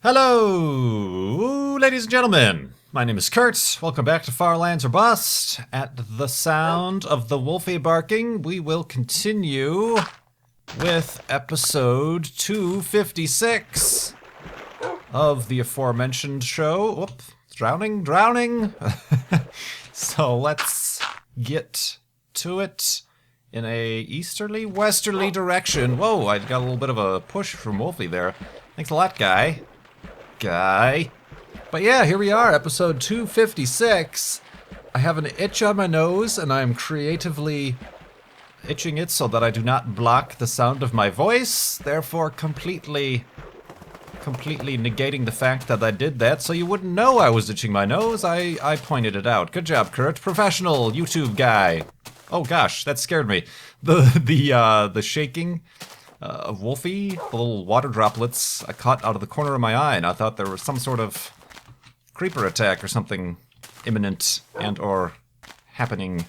Hello, ladies and gentlemen. My name is Kurt. Welcome back to Firearms or Bust. At the sound of the wolfie barking, we will continue with episode 256 of the aforementioned show. Whoop, drowning. So let's get to it in a easterly, westerly direction. Whoa, I got a little bit of a push from Wolfie there. Thanks a lot, guy. But yeah, here we are, episode 256. I have an itch on my nose, and I'm creatively itching it so that I do not block the sound of my voice, therefore completely negating the fact that I did that, so you wouldn't know I was itching my nose. I pointed it out. Good job, Kurt. Professional YouTube guy. Oh gosh, that scared me. The shaking of Wolfie, the little water droplets I caught out of the corner of my eye, and I thought there was some sort of creeper attack or something imminent and or happening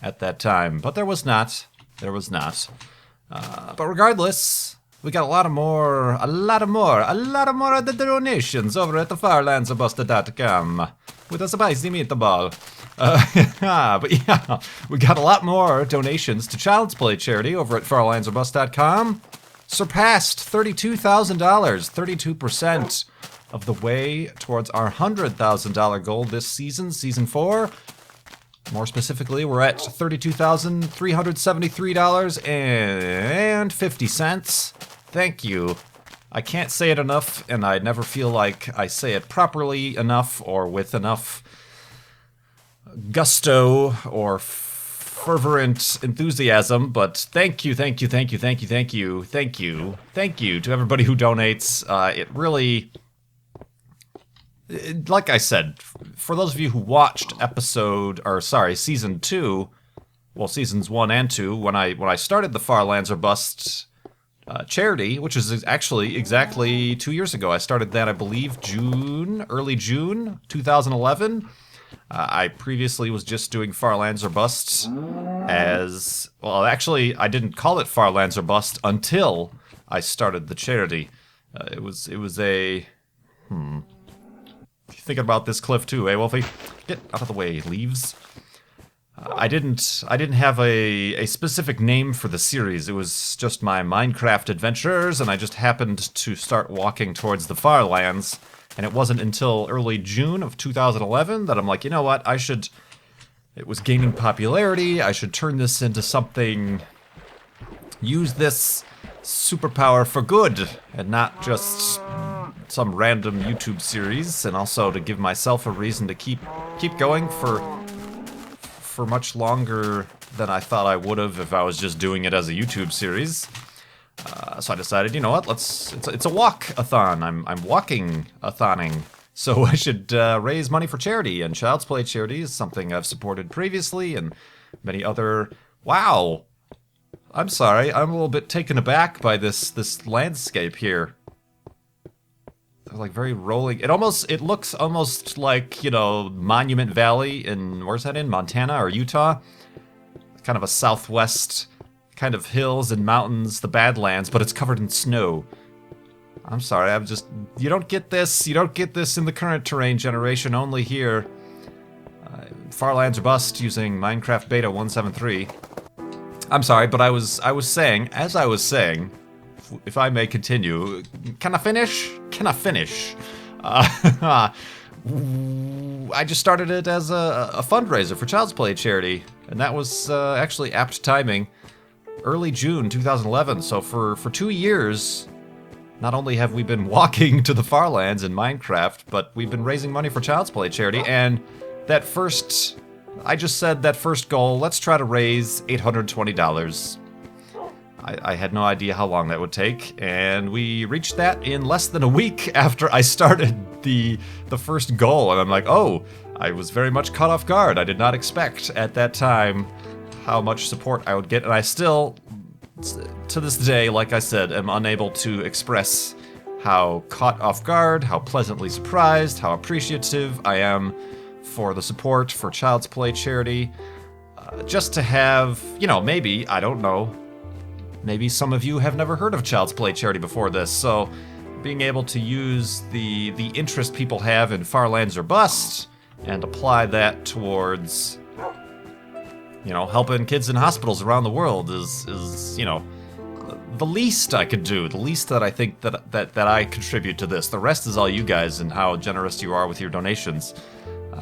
at that time. But there was not. But regardless, we got a lot more of the donations over at the firelandsabusta.com with a spicy meatball. But yeah, we got a lot more donations to Child's Play charity over at firelandsabusta.com. Surpassed $32,000, 32% of the way towards our $100,000 goal this season, season 4. More specifically, we're at $32,373.50. Thank you. I can't say it enough, and I never feel like I say it properly enough or with enough gusto or fervent enthusiasm, but thank you to everybody who donates. It really, like I said, for those of you who watched season 2, well, seasons 1 and 2, when I started the Firelands or Bust charity, which is actually exactly 2 years ago. I started that, I believe, early June 2011. I previously was just doing Firelands or Bust as... Well, actually, I didn't call it Firelands or Bust until I started the charity. It was a... Thinking about this cliff too, eh, Wolfie? Get out of the way, leaves. I didn't have a specific name for the series. It was just my Minecraft adventures, and I just happened to start walking towards the Firelands. And it wasn't until early June of 2011 that I'm like, you know what, it was gaining popularity, I should turn this into something, use this superpower for good, and not just some random YouTube series, and also to give myself a reason to keep going for much longer than I thought I would have if I was just doing it as a YouTube series. So I decided, you know what, it's a walk-a-thon. I'm walking-a-thoning. So I should raise money for charity, and Child's Play charity is something I've supported previously, and many other... Wow! I'm sorry, I'm a little bit taken aback by this landscape here. They're like very rolling. It looks almost like, Monument Valley in, where's that in? Montana or Utah? Kind of a southwest kind of hills and mountains, the Badlands, but it's covered in snow. I'm sorry, you don't get this in the current terrain generation, only here. Firelands or Bust using Minecraft Beta 173. I'm sorry, but I was saying, if I may continue, can I finish? I just started it as a fundraiser for Child's Play charity, and that was actually apt timing. Early June 2011, so for 2 years, not only have we been walking to the Farlands in Minecraft, but we've been raising money for Child's Play charity, and I just said that first goal, let's try to raise $820. I had no idea how long that would take, and we reached that in less than a week after I started the first goal, and I'm like, oh, I was very much caught off guard. I did not expect at that time how much support I would get, and I still, to this day, like I said, am unable to express how caught off guard, how pleasantly surprised, how appreciative I am for the support for Child's Play charity. Just to have, maybe, I don't know, maybe some of you have never heard of Child's Play charity before this, so being able to use the interest people have in Firearms or Bust and apply that towards, you know, helping kids in hospitals around the world is you know, the least I could do, the least that I think that I contribute to this. The rest is all you guys and how generous you are with your donations.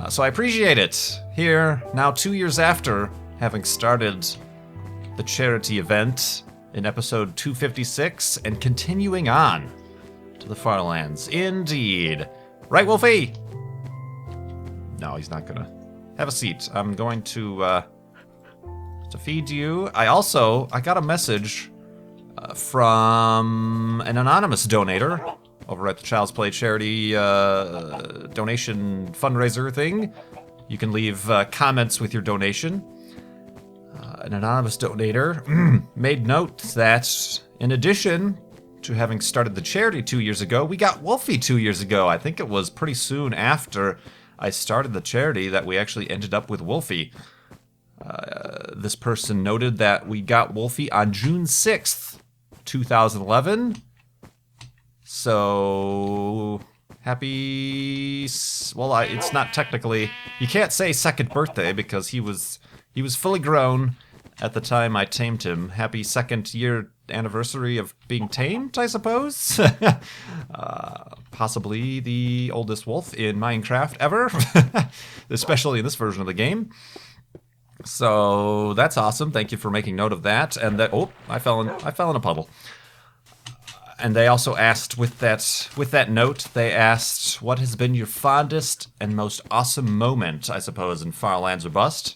So I appreciate it. Here, now 2 years after having started the charity event in episode 256 and continuing on to the Firelands. Indeed. Right, Wolfie? No, he's not gonna. Have a seat. I'm going to feed you. I got a message from an anonymous donator over at the Child's Play charity donation fundraiser thing. You can leave comments with your donation. An anonymous donator made note that in addition to having started the charity 2 years ago, we got Wolfie 2 years ago. I think it was pretty soon after I started the charity that we actually ended up with Wolfie. This person noted that we got Wolfie on June 6th, 2011. So, happy... Well, it's not technically... You can't say second birthday because he was fully grown at the time I tamed him. Happy second year anniversary of being tamed, I suppose? Possibly the oldest wolf in Minecraft ever. Especially in this version of the game. So that's awesome. Thank you for making note of that. And that I fell in a puddle. And they also asked with that note, they asked, what has been your fondest and most awesome moment, I suppose, in Firelands or Bust?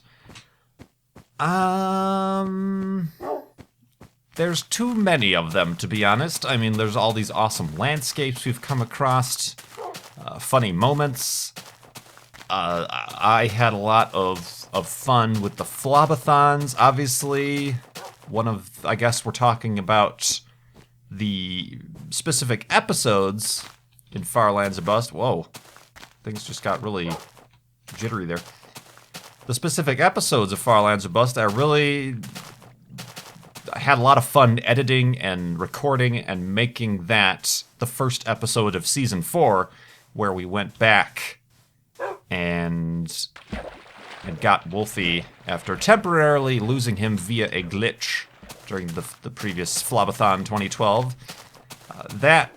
There's too many of them, to be honest. I mean, there's all these awesome landscapes we've come across, funny moments. I had a lot of fun with the flob-athons, obviously. I guess we're talking about the specific episodes in Firelands or Bust. Whoa, things just got really jittery there. The specific episodes of Firelands or Bust, I had a lot of fun editing and recording and making that the first episode of Season 4, where we went back and got Wolfie after temporarily losing him via a glitch during the previous Flob-athon 2012. That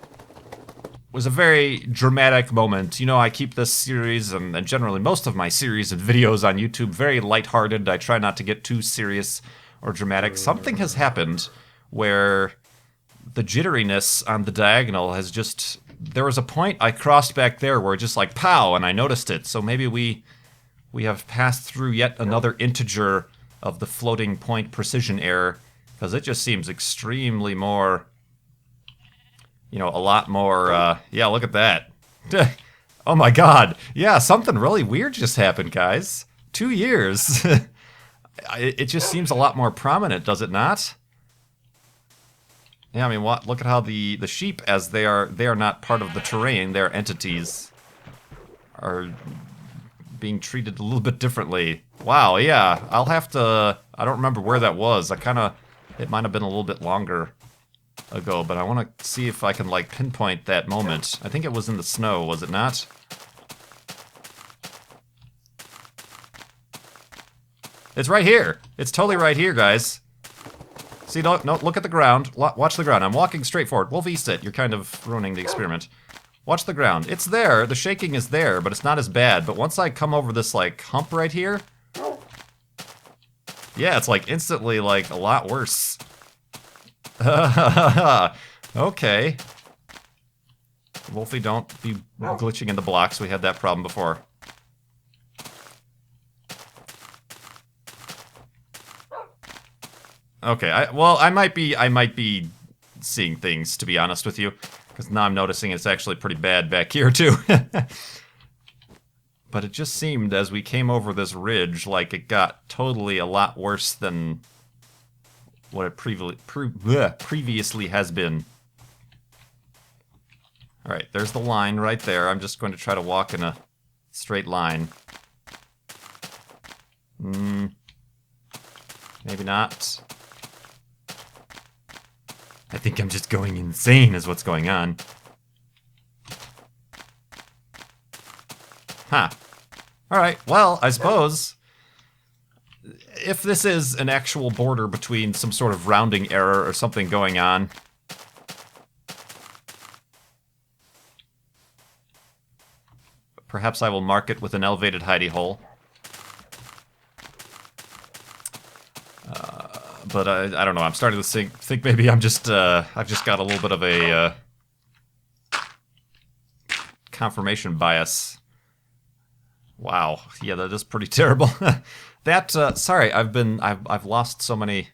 was a very dramatic moment. You know, I keep this series, and generally most of my series and videos on YouTube, very lighthearted. I try not to get too serious or dramatic. Something has happened where the jitteriness on the diagonal has just... There was a point I crossed back there where it just like, pow, and I noticed it. So maybe we have passed through yet another integer of the floating point precision error, because it just seems extremely more... You know, a lot more, yeah, look at that. Oh my god. Yeah, something really weird just happened, guys. 2 years. It just seems a lot more prominent, does it not? Yeah, I mean, look at how the sheep, as they are not part of the terrain, they're entities, are being treated a little bit differently. Wow, yeah, I'll have to... I don't remember where that was. It might have been a little bit longer ago, but I want to see if I can, like, pinpoint that moment. I think it was in the snow, was it not? It's right here. It's totally right here, guys. See, no, look at the ground. Watch the ground. I'm walking straight forward. Wolfie, sit. You're kind of ruining the experiment. Watch the ground. It's there. The shaking is there, but it's not as bad. But once I come over this, like, hump right here... Yeah, it's, like, instantly, like, a lot worse. Okay. Wolfie, don't be glitching in the blocks. We had that problem before. Okay, I might be seeing things, to be honest with you, because now I'm noticing it's actually pretty bad back here too. But it just seemed as we came over this ridge like it got totally a lot worse than what it previously has been. Alright, there's the line right there. I'm just going to try to walk in a straight line. Maybe not. I think I'm just going insane is what's going on. Huh. Alright, well, I suppose if this is an actual border between some sort of rounding error or something going on, perhaps I will mark it with an elevated hidey hole. But I don't know, I'm starting to think maybe I'm just, I've just got a little bit of a confirmation bias. Wow, yeah, that is pretty terrible. That, sorry, I've lost so many.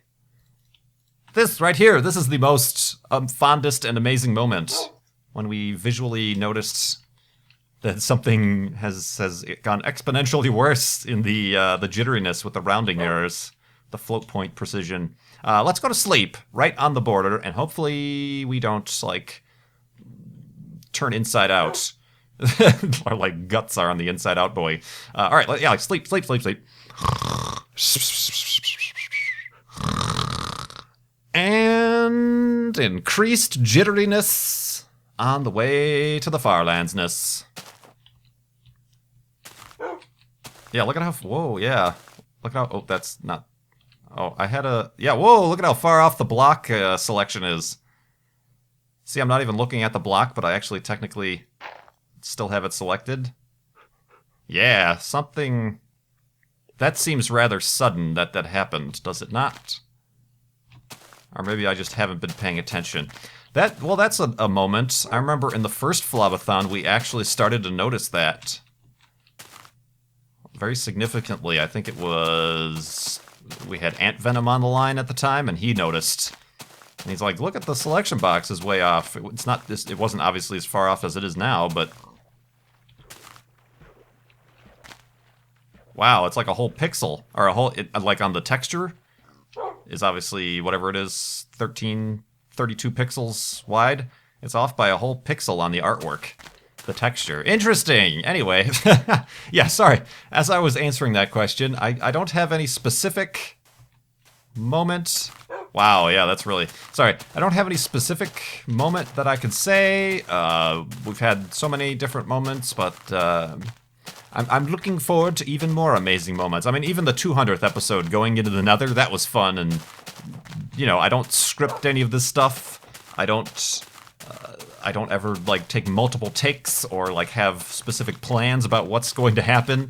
This right here, this is the most fondest and amazing moment when we visually noticed that something has gone exponentially worse in the jitteriness with the rounding errors, the float point precision. Let's go to sleep right on the border, and hopefully we don't like turn inside out. Our like guts are on the inside out boy. All right, yeah, like sleep. And increased jitteriness on the way to the Farlandsness. Yeah, look at how, whoa, yeah. Look at how, oh, that's not, oh, I had a, yeah, whoa, look at how far off the block selection is. See, I'm not even looking at the block, but I actually technically still have it selected. Yeah, something, that seems rather sudden that happened, does it not? Or maybe I just haven't been paying attention. Well, that's a moment. I remember in the first flob-athon, we actually started to notice that. Very significantly. I think it was, we had Ant Venom on the line at the time, and he noticed. And he's like, look at the selection box is way off. It's not this, it wasn't obviously as far off as it is now, but wow, it's like a whole pixel, or a whole, like on the texture is obviously whatever it is, 32 pixels wide. It's off by a whole pixel on the artwork, the texture. Interesting. Anyway, yeah, sorry. As I was answering that question, I don't have any specific moment. Wow, yeah, that's really, sorry. I don't have any specific moment that I could say. We've had so many different moments, but I'm looking forward to even more amazing moments. I mean, even the 200th episode, going into the Nether, that was fun, and, you know, I don't script any of this stuff. I don't ever, like, take multiple takes or, like, have specific plans about what's going to happen.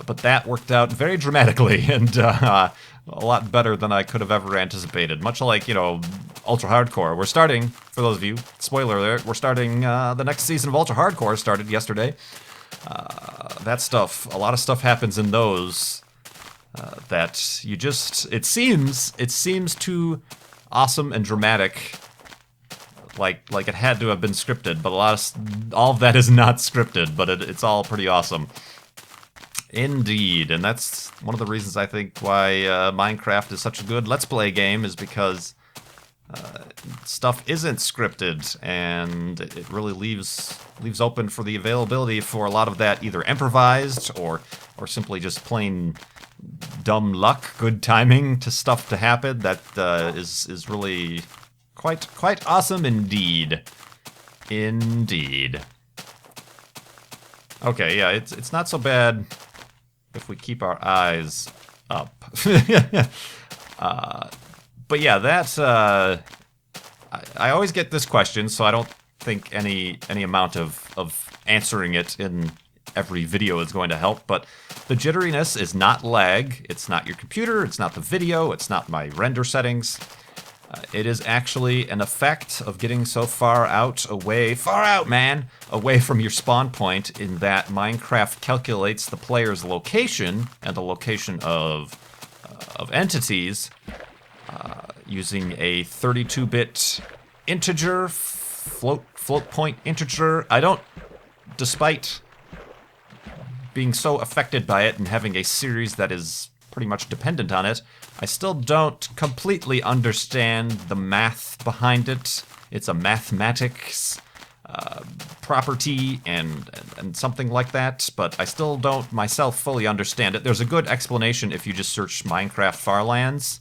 But that worked out very dramatically and a lot better than I could have ever anticipated. Much like, you know, Ultra Hardcore. We're starting, for those of you, spoiler alert, we're starting the next season of Ultra Hardcore, started yesterday. That stuff, a lot of stuff happens in those that you just, it seems too awesome and dramatic, like it had to have been scripted, but all of that is not scripted, but it's all pretty awesome. Indeed, and that's one of the reasons I think why Minecraft is such a good Let's Play game, is because stuff isn't scripted, and it really leaves open for the availability for a lot of that either improvised or simply just plain dumb luck, good timing to stuff to happen. That is really quite awesome indeed. Indeed. Okay, yeah, it's not so bad if we keep our eyes up. But yeah, that's, I always get this question, so I don't think any amount of answering it in every video is going to help, but the jitteriness is not lag, it's not your computer, it's not the video, it's not my render settings. It is actually an effect of getting so far out away from your spawn point, in that Minecraft calculates the player's location and the location of entities using a 32-bit integer, float point integer. Despite being so affected by it and having a series that is pretty much dependent on it, I still don't completely understand the math behind it. It's a mathematics property and something like that, but I still don't myself fully understand it. There's a good explanation if you just search Minecraft Farlands.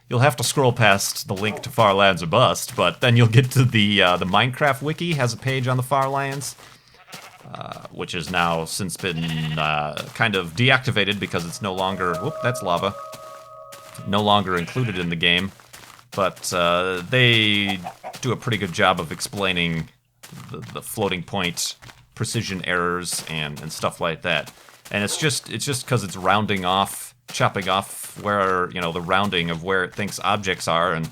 You'll have to scroll past the link to Farlands or bust, but then you'll get to the Minecraft wiki has a page on the Farlands. which has now since been kind of deactivated because it's no longer... Whoop, that's lava. No longer included in the game. But they do a pretty good job of explaining the floating point precision errors and stuff like that. And it's just because it's rounding off, chopping off where, you know, the rounding of where it thinks objects are, and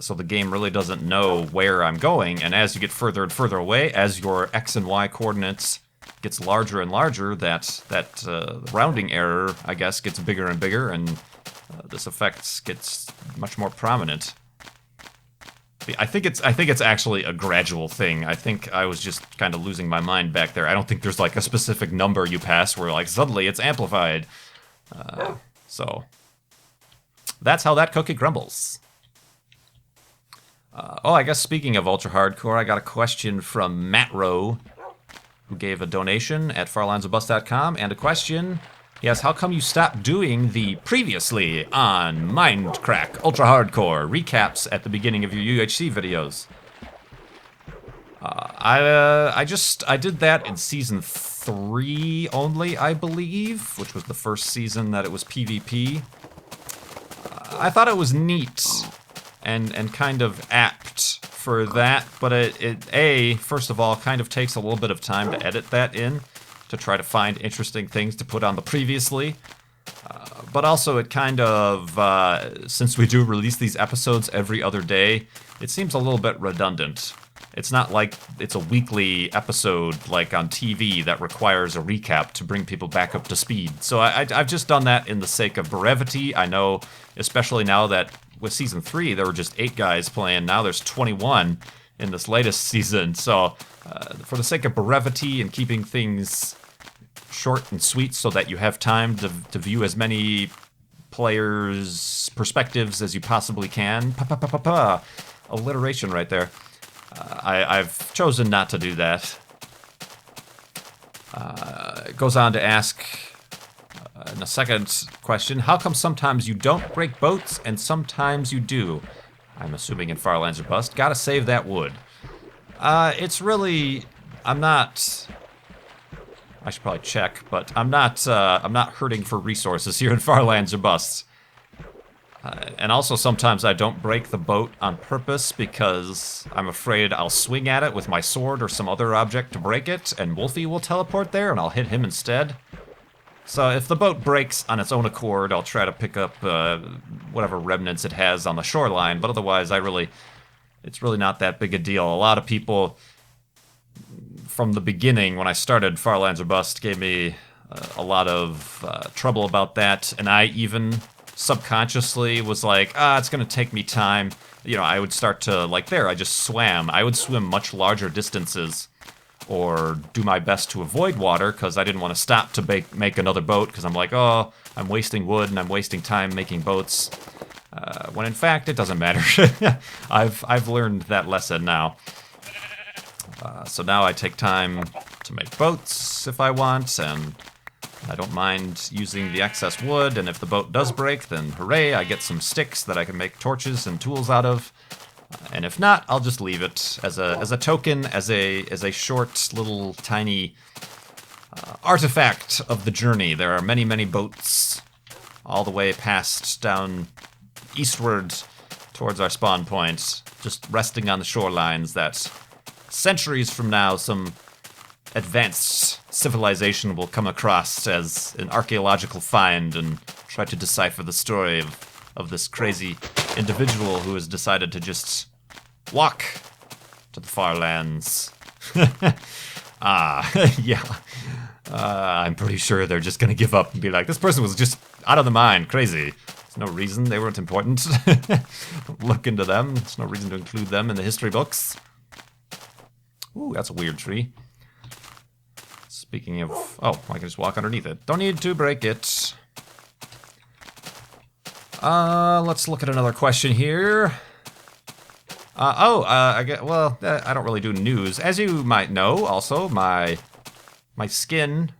so the game really doesn't know where I'm going. And as you get further and further away, as your X and Y coordinates gets larger and larger, that rounding error, I guess, gets bigger and bigger, and this effect gets much more prominent. I think it's actually a gradual thing. I think I was just kind of losing my mind back there. I don't think there's like a specific number you pass where like suddenly it's amplified. So that's how that cookie crumbles. I guess speaking of ultra hardcore, I got a question from Matt Rowe, who gave a donation at farlandsofbust.com, and a question. Yes, how come you stopped doing the previously on Mindcrack Ultra Hardcore recaps at the beginning of your UHC videos? I did that in season 3 only, I believe, which was the first season that it was PvP. I thought it was neat and kind of apt for that, but it first of all, kind of takes a little bit of time to edit that in, to try to find interesting things to put on the previously. But also it kind of, since we do release these episodes every other day, it seems a little bit redundant. It's not like it's a weekly episode like on TV that requires a recap to bring people back up to speed. So I've just done that in the sake of brevity. I know, especially now that with season 3 there were just 8 guys playing, now there's 21 in this latest season. So for the sake of brevity and keeping things short and sweet so that you have time to view as many players' perspectives as you possibly can. Alliteration right there. I've chosen not to do that. It goes on to ask in a second question, how come sometimes you don't break boats and sometimes you do? I'm assuming in Firelands or Bust. Gotta save that wood. It's really... I'm not... I should probably check, but I'm not hurting for resources here in Firelands or Bust. And also sometimes I don't break the boat on purpose because I'm afraid I'll swing at it with my sword or some other object to break it, and Wolfie will teleport there and I'll hit him instead. So if the boat breaks on its own accord, I'll try to pick up whatever remnants it has on the shoreline, but otherwise it's really not that big a deal. A lot of people from the beginning, when I started Firelands or Bust, gave me a lot of trouble about that, and I even subconsciously was like, it's gonna take me time. You know, I would start to, like there, I just swam. I would swim much larger distances or do my best to avoid water because I didn't want to stop to make another boat because I'm like, oh, I'm wasting wood and I'm wasting time making boats. When in fact, it doesn't matter. I've learned that lesson now. So now I take time to make boats if I want, and I don't mind using the excess wood, and if the boat does break, then hooray, I get some sticks that I can make torches and tools out of. And if not, I'll just leave it as a token, as a short little tiny artifact of the journey. There are many, many boats all the way past down eastward towards our spawn point, just resting on the shorelines that centuries from now some advanced civilization will come across as an archaeological find and try to decipher the story of this crazy individual who has decided to just walk to the far lands. Yeah. I'm pretty sure they're just gonna give up and be like, this person was just out of the mind, crazy. There's no reason they weren't important. Don't look into them. There's no reason to include them in the history books. Ooh, that's a weird tree. Speaking of... Oh, I can just walk underneath it. Don't need to break it. Let's look at another question here. I get... Well, I don't really do news. As you might know, also, my skin,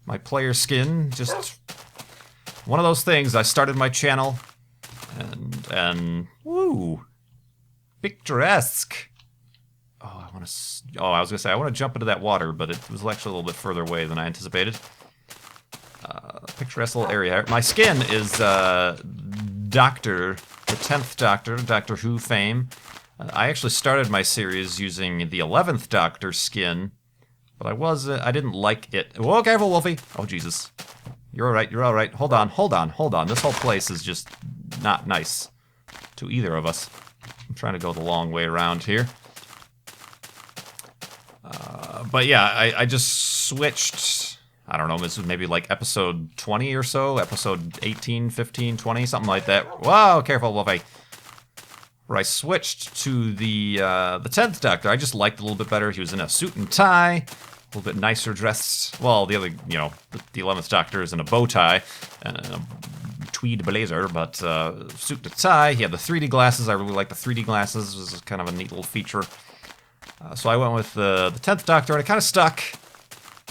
my player skin, just... One of those things. I started my channel, and woo! Picturesque. Oh, I was gonna say I want to jump into that water, but it was actually a little bit further away than I anticipated. Picturesque little area. My skin is Doctor, the 10th Doctor, Doctor Who fame. I actually started my series using the 11th Doctor skin, but I didn't like it. Whoa, careful, Wolfie! Oh, Jesus. You're alright, you're alright. Hold on. This whole place is just not nice to either of us. I'm trying to go the long way around here. But yeah, I just switched. I don't know, this was maybe like episode 20 or so, episode 18, 15, 20, something like that. Whoa, careful, Wolfie. Where I switched to the 10th Doctor. I just liked it a little bit better. He was in a suit and tie, a little bit nicer dressed. Well, the other, the 11th Doctor is in a bow tie and a tweed blazer, but suit and tie. He had the 3D glasses. I really like the 3D glasses. It was kind of a neat little feature. So I went with the 10th Doctor, and it kind of stuck.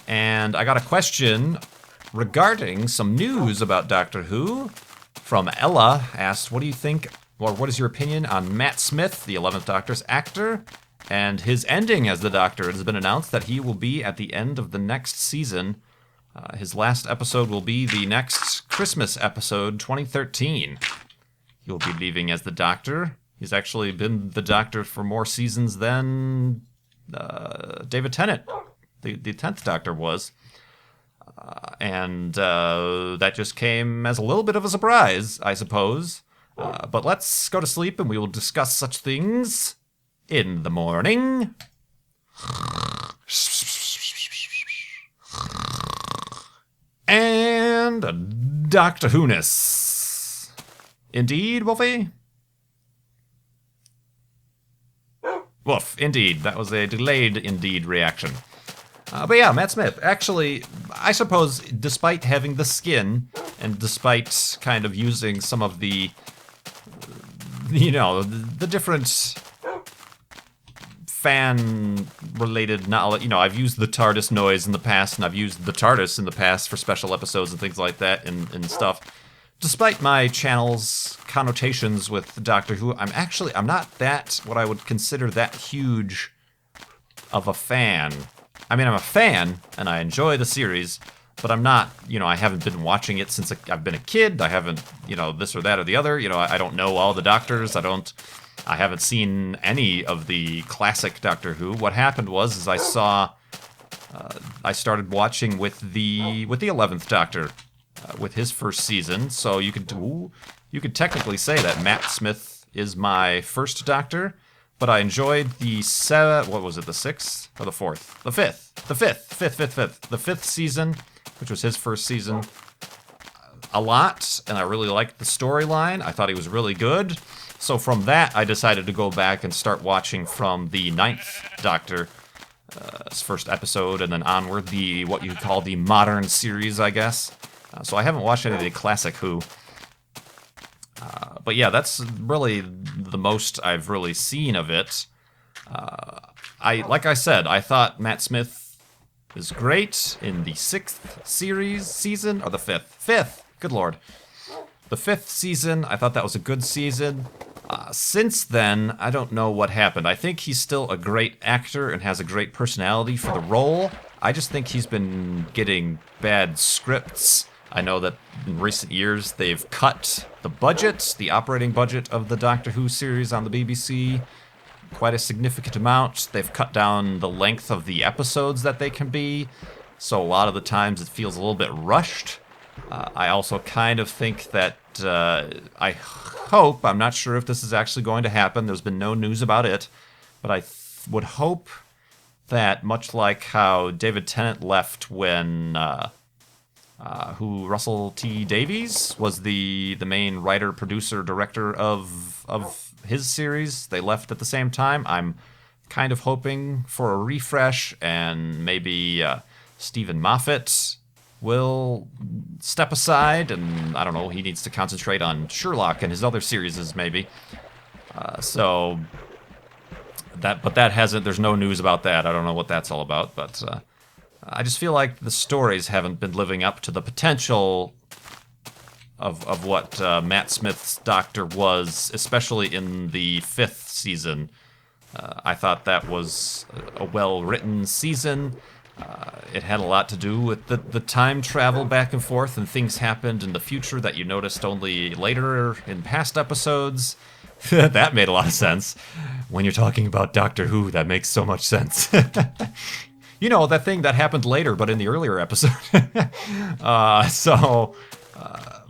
And I got a question regarding some news about Doctor Who from Ella. Asked, what do you think, or what is your opinion on Matt Smith, the 11th Doctor's actor, and his ending as the Doctor? It has been announced that he will be at the end of the next season. His last episode will be the next Christmas episode, 2013. He will be leaving as the Doctor. He's actually been the Doctor for more seasons than David Tennant, the 10th Doctor, was. And that just came as a little bit of a surprise, I suppose. But let's go to sleep and we will discuss such things in the morning. And Doctor Who-ness. Indeed, Wolfie? Woof, indeed. That was a delayed indeed reaction. But yeah, Matt Smith. Actually, I suppose, despite having the skin, and despite kind of using some of the, the different fan-related knowledge, I've used the TARDIS noise in the past, and I've used the TARDIS in the past for special episodes and things like that and stuff. Despite my channel's connotations with Doctor Who, I'm not that, what I would consider that huge of a fan. I mean, I'm a fan, and I enjoy the series, but I'm not, I haven't been watching it since I've been a kid. I haven't, this or that or the other. I don't know all the Doctors. I haven't seen any of the classic Doctor Who. What happened was I started watching with the 11th Doctor. With his first season, so you could technically say that Matt Smith is my first Doctor, but I enjoyed the the sixth or the fourth, the fifth season, which was his first season, a lot, and I really liked the storyline. I thought he was really good, so from that I decided to go back and start watching from the 9th Doctor. His first episode, and then onward, what you call the modern series, I guess. So I haven't watched any of the classic Who. But yeah, that's really the most I've really seen of it. Like I said, I thought Matt Smith is great in the 6th season, or the 5th? 5th! Good lord. The 5th season, I thought that was a good season. Since then, I don't know what happened. I think he's still a great actor and has a great personality for the role. I just think he's been getting bad scripts. I know that in recent years they've cut the operating budget of the Doctor Who series on the BBC, quite a significant amount. They've cut down the length of the episodes that they can be, so a lot of the times it feels a little bit rushed. I also kind of think that, I'm not sure if this is actually going to happen, there's been no news about it, but I would hope that, much like how David Tennant left when Russell T. Davies was the main writer, producer, director of his series. They left at the same time. I'm kind of hoping for a refresh, and maybe Stephen Moffat will step aside, and I don't know, he needs to concentrate on Sherlock and his other series maybe. There's no news about that. I don't know what that's all about, but I just feel like the stories haven't been living up to the potential of what Matt Smith's Doctor was, especially in the 5th season. I thought that was a well-written season. It had a lot to do with the time travel back and forth, and things happened in the future that you noticed only later in past episodes. That made a lot of sense. When you're talking about Doctor Who, that makes so much sense. You know, that thing that happened later, but in the earlier episode.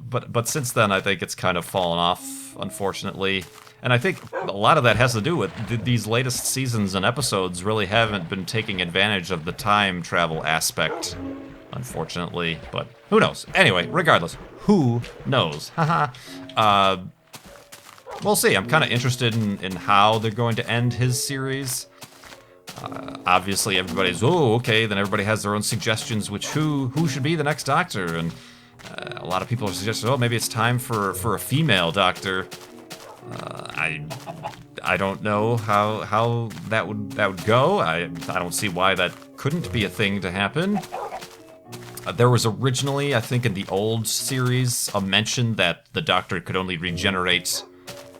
But since then, I think it's kind of fallen off, unfortunately. And I think a lot of that has to do with these latest seasons and episodes really haven't been taking advantage of the time travel aspect, unfortunately. But who knows? Anyway, regardless, who knows? Haha. We'll see. I'm kind of interested in how they're going to end his series. Obviously, everybody's, oh, okay, then everybody has their own suggestions, who should be the next Doctor, and a lot of people are suggesting, oh, maybe it's time for a female Doctor. I don't know how that would go. I don't see why that couldn't be a thing to happen. There was originally, I think in the old series, a mention that the Doctor could only regenerate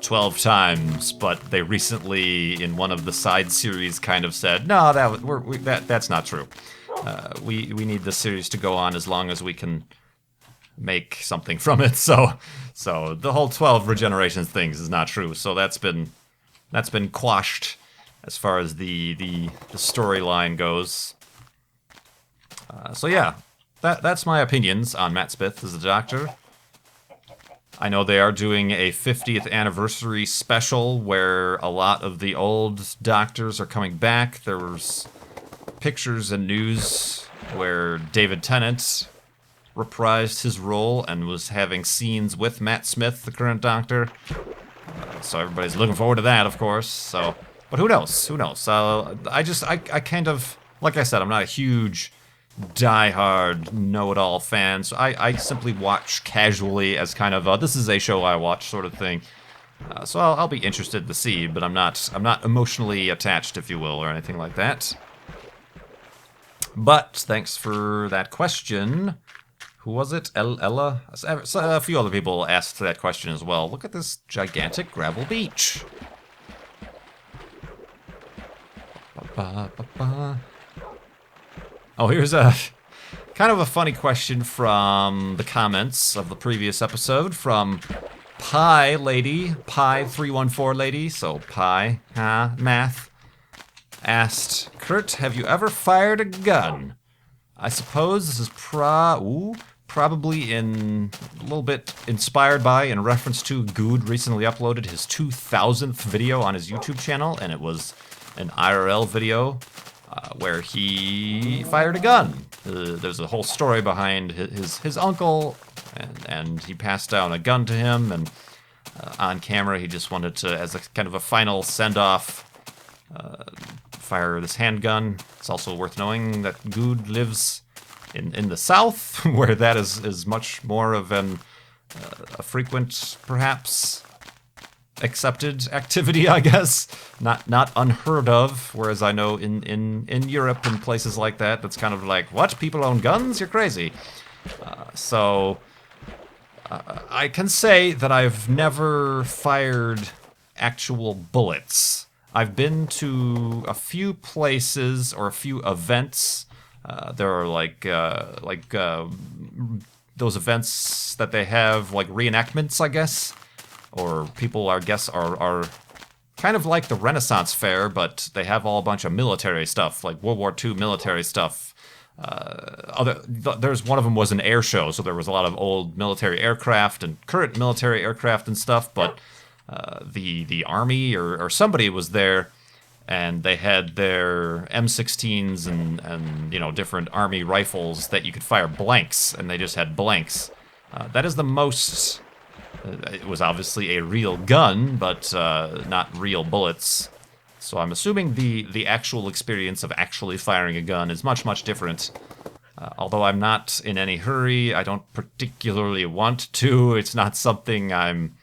12 times, but they recently, in one of the side series, kind of said, no, that's not true. We need the series to go on as long as we can make something from it. So the whole 12 regenerations things is not true. So that's been quashed as far as the storyline goes. So yeah, that's my opinions on Matt Smith as the Doctor. I know they are doing a 50th anniversary special where a lot of the old Doctors are coming back. There was pictures and news where David Tennant reprised his role and was having scenes with Matt Smith, the current Doctor. So everybody's looking forward to that, of course. So, but who knows? Who knows? I kind of, like I said, I'm not a huge die-hard know-it-all fan, so I simply watch casually as kind of this is a show I watch sort of thing. So I'll be interested to see, but I'm not emotionally attached, if you will, or anything like that. But thanks for that question. Who was it? Ella? A few other people asked that question as well. Look at this gigantic gravel beach. Oh, here's a kind of a funny question from the comments of the previous episode from Pi 314 lady, so Pi, math, asked, Kurt, have you ever fired a gun? I suppose this is probably in a little bit inspired by, in reference to, Good recently uploaded his 2000th video on his YouTube channel, and it was an IRL video where he fired a gun. There's a whole story behind his uncle, and he passed down a gun to him, and on camera he just wanted to, as a kind of a final send-off, fire this handgun. It's also worth knowing that Good lives in the South, where that is much more of a frequent, perhaps, accepted activity, I guess. Not unheard of, whereas I know in Europe and places like that, that's kind of like, what? People own guns? You're crazy. I can say that I've never fired actual bullets. I've been to a few places or a few events. There are like those events that they have, like reenactments, I guess, or people, I guess, are kind of like the Renaissance Fair, but they have all a bunch of military stuff, like World War II military stuff. There's one of them was an air show, so there was a lot of old military aircraft and current military aircraft and stuff, but the army or somebody was there, and they had their M16s and different army rifles that you could fire blanks, and they just had blanks. That is the most. It was obviously a real gun, but not real bullets. So I'm assuming the actual experience of actually firing a gun is much, much different. Although I'm not in any hurry, I don't particularly want to. It's not something I'm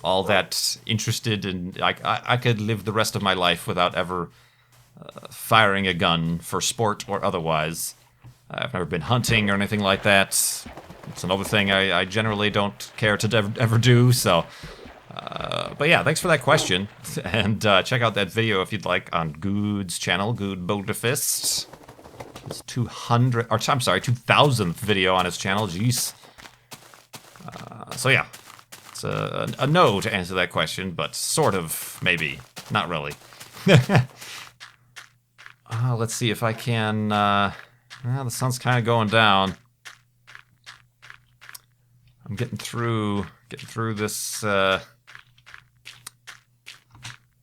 all that interested in. I could live the rest of my life without ever firing a gun for sport or otherwise. I've never been hunting or anything like that. It's another thing I generally don't care to ever do, so But yeah, thanks for that question. And check out that video if you'd like on Good's channel, Good Bodefist. It's 2000th video on his channel, jeez. So yeah, it's a no to answer that question, but sort of, maybe. Not really. Let's see if I can, well, the sun's kind of going down. I'm getting through this,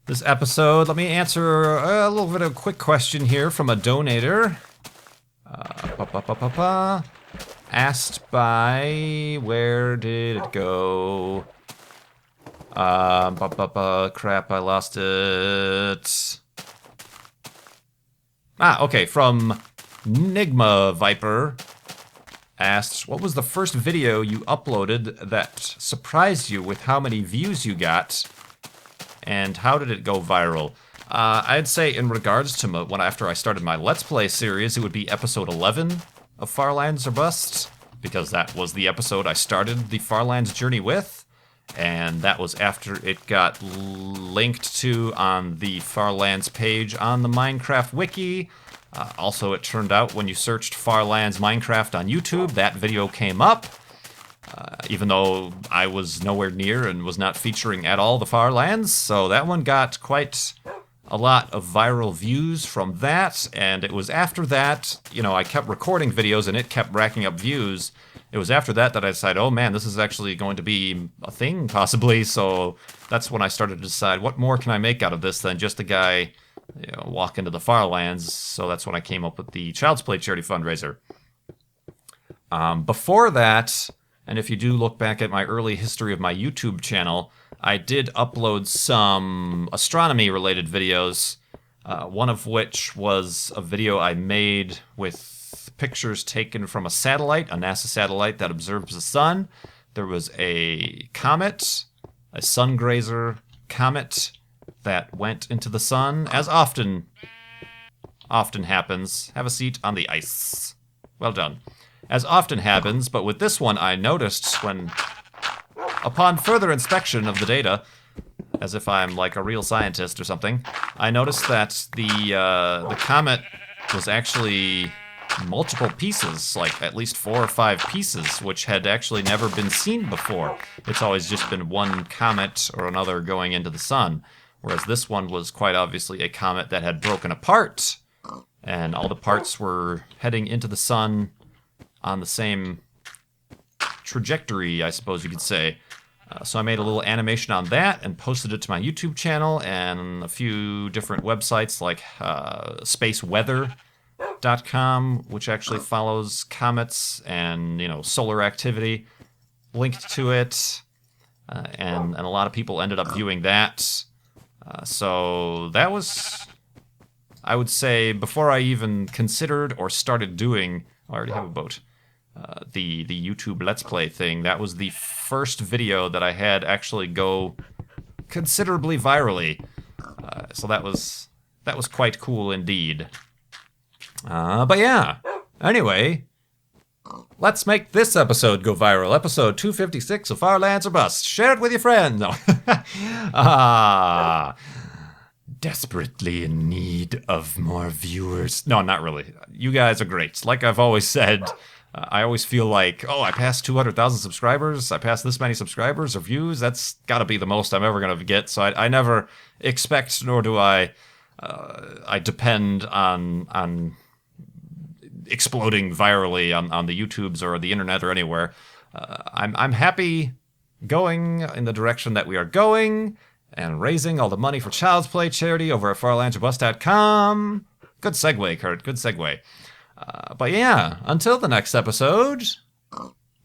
this episode. Let me answer a little bit of a quick question here from a donator. Asked by... Where did it go? Crap, I lost it. Okay, from Nigma Viper. Asked, what was the first video you uploaded that surprised you with how many views you got? And how did it go viral? I'd say in regards to after I started my Let's Play series, it would be episode 11 of Firearms or Bust, because that was the episode I started the Firearms journey with, and that was after it got linked to on the Firelands page on the Minecraft wiki. Also, it turned out when you searched Firelands Minecraft on YouTube, that video came up. Even though I was nowhere near and was not featuring at all the Firelands, so that one got quite a lot of viral views from that, and it was after that, you know, I kept recording videos and it kept racking up views. It was after that that I decided, oh man, this is actually going to be a thing, possibly, so that's when I started to decide, what more can I make out of this than just a guy, you know, walk into the Firelands, so that's when I came up with the Child's Play charity fundraiser. Before that, and if you do look back at my early history of my YouTube channel, I did upload some astronomy-related videos, one of which was a video I made with pictures taken from a satellite, a NASA satellite that observes the sun. There was a comet, a sun-grazer comet that went into the sun, as often happens. Have a seat on the ice. Well done. As often happens, but with this one I noticed when, upon further inspection of the data, as if I'm like a real scientist or something, I noticed that the comet was actually multiple pieces, like at least 4 or 5 pieces, which had actually never been seen before. It's always just been one comet or another going into the sun, whereas this one was quite obviously a comet that had broken apart, and all the parts were heading into the sun on the same trajectory, I suppose you could say. So I made a little animation on that and posted it to my YouTube channel and a few different websites like spaceweather.com, which actually follows comets and, you know, solar activity, linked to it, and a lot of people ended up viewing that. So that was, I would say, before I even considered or started doing, I already have a boat, the YouTube Let's Play thing. That was the first video that I had actually go considerably virally. So that was quite cool indeed. But yeah, anyway, let's make this episode go viral. Episode 256 of Firelands or Bust. Share it with your friends. No. Desperately in need of more viewers. No, not really. You guys are great. Like I've always said, I always feel like, oh, I passed 200,000 subscribers. I passed this many subscribers or views. That's got to be the most I'm ever going to get. So I never expect, nor do I depend on exploding virally on the YouTubes or the internet or anywhere. I'm happy going in the direction that we are going and raising all the money for Child's Play charity over at firelandsorbust.com. Good segue, Kurt. Good segue. But yeah, until the next episode,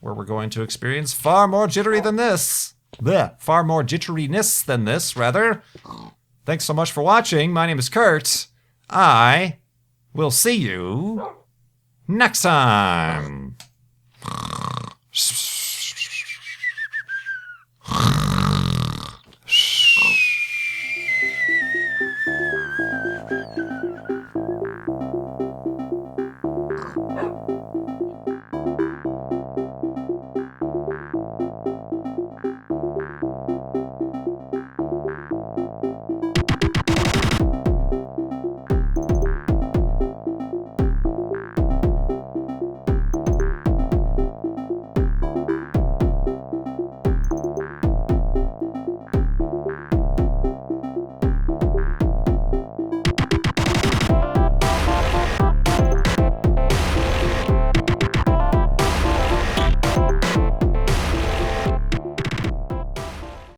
where we're going to experience far more jittery than this. Blech, far more jitteriness than this, rather. Thanks so much for watching. My name is Kurt. I will see you next time.